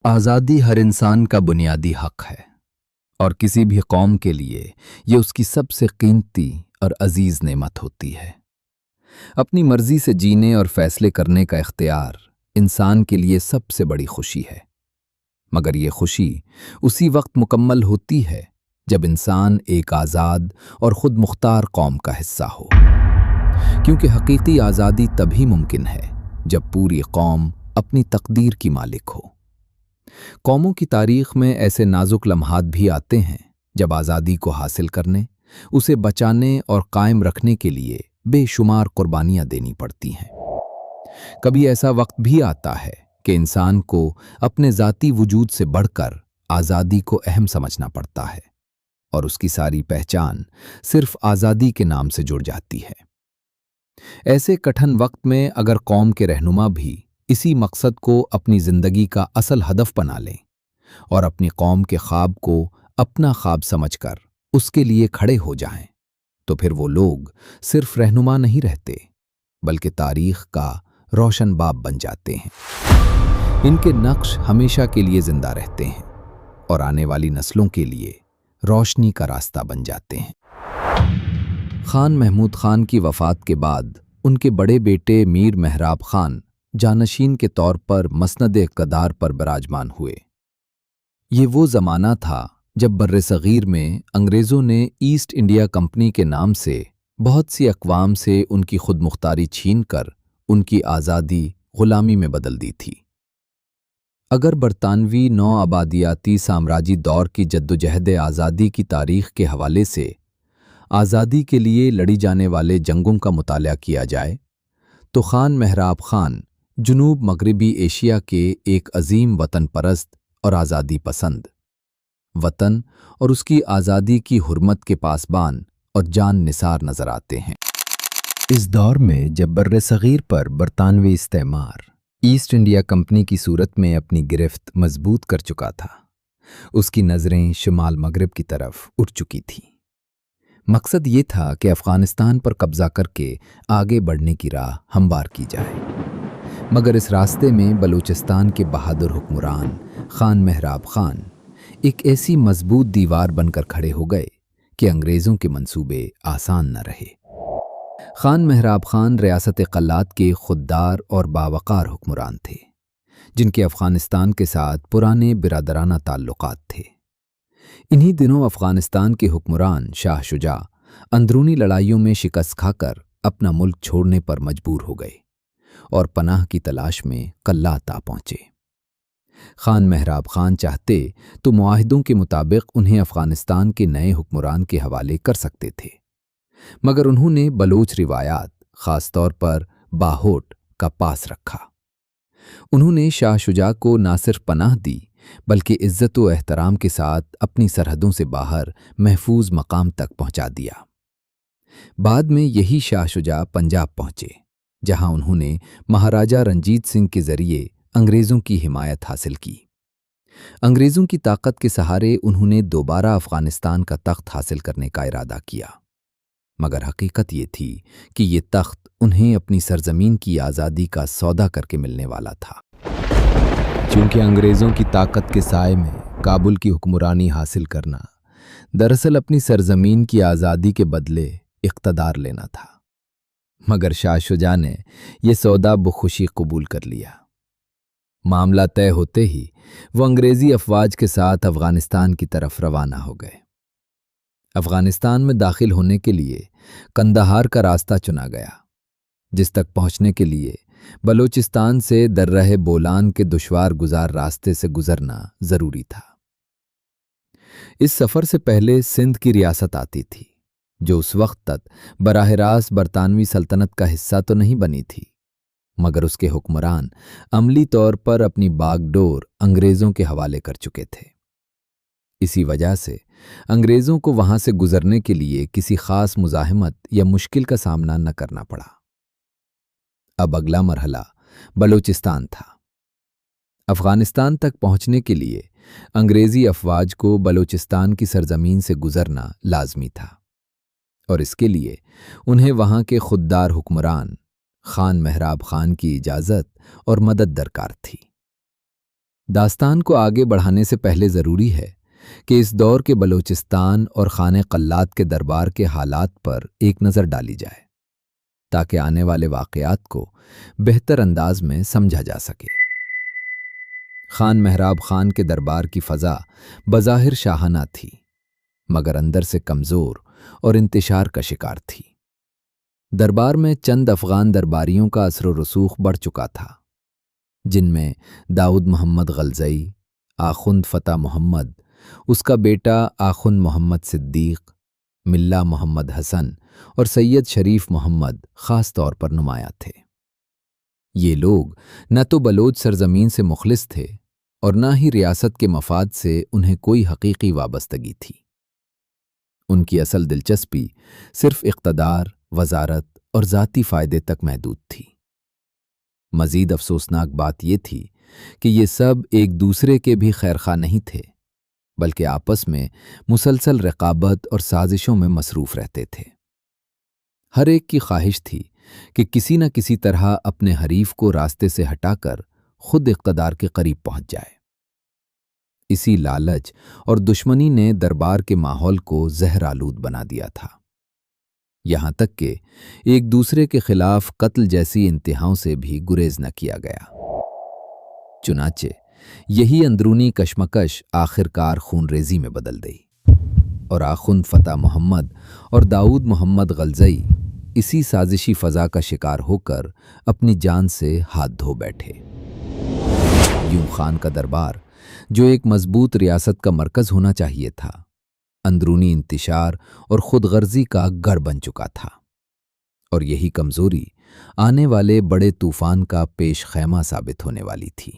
आज़ादी हर इंसान का बुनियादी हक है और किसी भी कौम के लिए ये उसकी सबसे कीमती और अजीज नेमत होती है। अपनी मर्जी से जीने और फैसले करने का इख्तियार इंसान के लिए सबसे बड़ी खुशी है, मगर ये खुशी उसी वक्त मुकम्मल होती है जब इंसान एक आज़ाद और खुद मुख्तार कौम का हिस्सा हो, क्योंकि हकीकी आज़ादी तभी मुमकिन है जब पूरी कौम अपनी तकदीर की मालिक हो। कौमों की तारीख में ऐसे नाजुक लम्हात भी आते हैं जब आज़ादी को हासिल करने, उसे बचाने और कायम रखने के लिए बेशुमार कुर्बानियां देनी पड़ती हैं। कभी ऐसा वक्त भी आता है कि इंसान को अपने ज़ाती वजूद से बढ़कर आज़ादी को अहम समझना पड़ता है और उसकी सारी पहचान सिर्फ आज़ादी के नाम से जुड़ जाती है। ऐसे कठिन वक्त में अगर कौम के रहनुमा भी इसी मकसद को अपनी जिंदगी का असल हदफ बना लें और अपनी कौम के ख्वाब को अपना ख्वाब समझकर उसके लिए खड़े हो जाएं, तो फिर वो लोग सिर्फ रहनुमा नहीं रहते बल्कि तारीख का रोशन बाब बन जाते हैं। इनके नक्श हमेशा के लिए जिंदा रहते हैं और आने वाली नस्लों के लिए रोशनी का रास्ता बन जाते हैं। खान महमूद खान की वफात के बाद उनके बड़े बेटे मीर मेहराब खान जानशीन के तौर पर मसनद-ए-इक़्तिदार पर विराजमान हुए। ये वो ज़माना था जब बर्र-ए-सग़ीर में अंग्रेज़ों ने ईस्ट इंडिया कंपनी के नाम से बहुत सी अक़वाम से उनकी खुद मुख्तारी छीन कर उनकी आज़ादी ग़ुलामी में बदल दी थी। अगर बरतानवी नौ आबादियाती साम्राज्य दौर की जद्दोजहद आज़ादी की तारीख़ के हवाले से आज़ादी के लिए लड़ी जाने वाले जंगों का मुताला किया जाए तो खान मेहराब खान जुनूब मगरबी एशिया के एक अजीम वतन परस्त और आज़ादी पसंद, वतन और उसकी आज़ादी की हुर्मत के पासबान और जान निसार नजर आते हैं। इस दौर में जब बर्र-ए-सग़ीर पर बरतानवी इस्तेमार ईस्ट इंडिया कंपनी की सूरत में अपनी गिरफ्त मजबूत कर चुका था, उसकी नज़रें शुमाल मगरब की तरफ उठ चुकी थीं। मकसद ये था कि अफ़गानिस्तान पर कब्ज़ा करके आगे बढ़ने की राह हमवार की जाए, मगर इस रास्ते में बलूचिस्तान के बहादुर हुक्मरान खान मेहराब खान एक ऐसी मजबूत दीवार बनकर खड़े हो गए कि अंग्रेज़ों के मंसूबे आसान न रहे। खान मेहराब खान रियासत क़ल्लात के खुददार और बावक़ार हुक्मरान थे, जिनके अफ़गानिस्तान के साथ पुराने बिरादराना ताल्लुक़ात थे। इन्हीं दिनों अफ़गानिस्तान के हुक्मरान शाह शुजा अंदरूनी लड़ाइयों में शिकस्त खाकर अपना मुल्क छोड़ने पर मजबूर हो गए और पनाह की तलाश में क़ल्लात आ पहुँचे। खान मेहराब खान चाहते तो मुआहिदों के मुताबिक उन्हें अफ़गानिस्तान के नए हुक्मरान के हवाले कर सकते थे, मगर उन्होंने बलोच रिवायात ख़ास तौर पर बाहोट का पास रखा। उन्होंने शाह शुजा को ना सिर्फ पनाह दी बल्कि इज्जत व एहतराम के साथ अपनी सरहदों से बाहर महफूज मकाम तक पहुंचा दिया। बाद में यही शाह शुजा पंजाब पहुंचे, जहां उन्होंने महाराजा रंजीत सिंह के जरिए अंग्रेज़ों की हिमायत हासिल की। अंग्रेज़ों की ताकत के सहारे उन्होंने दोबारा अफ़गानिस्तान का तख्त हासिल करने का इरादा किया, मगर हकीकत ये थी कि ये तख्त उन्हें अपनी सरजमीन की आज़ादी का सौदा करके मिलने वाला था। चूँकि अंग्रेज़ों की ताकत के साए में काबुल की हुक्मरानी हासिल करना दरअसल अपनी सरजमीन की आज़ादी के बदले इक़्तिदार लेना था, मगर शाह शुजा ने यह सौदा बखुशी कबूल कर लिया। मामला तय होते ही वो अंग्रेज़ी अफवाज के साथ अफ़गानिस्तान की तरफ रवाना हो गए। अफ़गानिस्तान में दाखिल होने के लिए कंदहार का रास्ता चुना गया, जिस तक पहुंचने के लिए बलूचिस्तान से दर्रह बोलान के दुश्वार गुजार रास्ते से गुजरना जरूरी था। इस सफ़र से पहले सिंध की रियासत आती थी, जो उस वक्त तक बराह रास्त बरतानवी सल्तनत का हिस्सा तो नहीं बनी थी, मगर उसके हुक्मरान अमली तौर पर अपनी बागडोर अंग्रेज़ों के हवाले कर चुके थे। इसी वजह से अंग्रेज़ों को वहां से गुजरने के लिए किसी खास मुज़ाहिमत या मुश्किल का सामना न करना पड़ा। अब अगला मरहला बलूचिस्तान था। अफ़गानिस्तान तक पहुंचने के लिए अंग्रेज़ी अफवाज को बलूचिस्तान की सरजमीन से गुजरना लाजमी था और इसके लिए उन्हें वहां के खुददार हुक्मरान खान मेहराब खान की इजाज़त और मदद दरकार थी। داستان کو آگے بڑھانے سے پہلے ضروری ہے کہ اس دور کے بلوچستان اور خانہ قلات کے دربار کے حالات پر ایک نظر ڈالی جائے تاکہ آنے والے واقعات کو بہتر انداز میں سمجھا جا سکے۔ خان مہراب خان کے دربار کی فضا بظاہر شاہانہ تھی، مگر اندر سے کمزور اور انتشار کا شکار تھی۔ دربار میں چند افغان درباریوں کا اثر و رسوخ بڑھ چکا تھا، جن میں داؤد محمد غلزئی، آخند فتح محمد، اس کا بیٹا آخند محمد صدیق، ملا محمد حسن اور سید شریف محمد خاص طور پر نمایاں تھے۔ یہ لوگ نہ تو بلوچ سرزمین سے مخلص تھے اور نہ ہی ریاست کے مفاد سے انہیں کوئی حقیقی وابستگی تھی۔ ان کی اصل دلچسپی صرف اقتدار، وزارت اور ذاتی فائدے تک محدود تھی۔ مزید افسوسناک بات یہ تھی کہ یہ سب ایک دوسرے کے بھی خیرخواہ نہیں تھے، بلکہ آپس میں مسلسل رقابت اور سازشوں میں مصروف رہتے تھے۔ ہر ایک کی خواہش تھی کہ کسی نہ کسی طرح اپنے حریف کو راستے سے ہٹا کر خود اقتدار کے قریب پہنچ جائے۔ اسی لالچ اور دشمنی نے دربار کے ماحول کو زہر آلود بنا دیا تھا، یہاں تک کہ ایک دوسرے کے خلاف قتل جیسی انتہاؤں سے بھی گریز نہ کیا گیا۔ چنانچہ یہی اندرونی کشمکش آخرکار خون ریزی میں بدل گئی، اور آخند فتح محمد اور داؤد محمد غلزئی اسی سازشی فضا کا شکار ہو کر اپنی جان سے ہاتھ دھو بیٹھے۔ یوں خان کا دربار، جو ایک مضبوط ریاست کا مرکز ہونا چاہیے تھا، اندرونی انتشار اور خود غرضی کا گڑھ بن چکا تھا، اور یہی کمزوری آنے والے بڑے طوفان کا پیش خیمہ ثابت ہونے والی تھی۔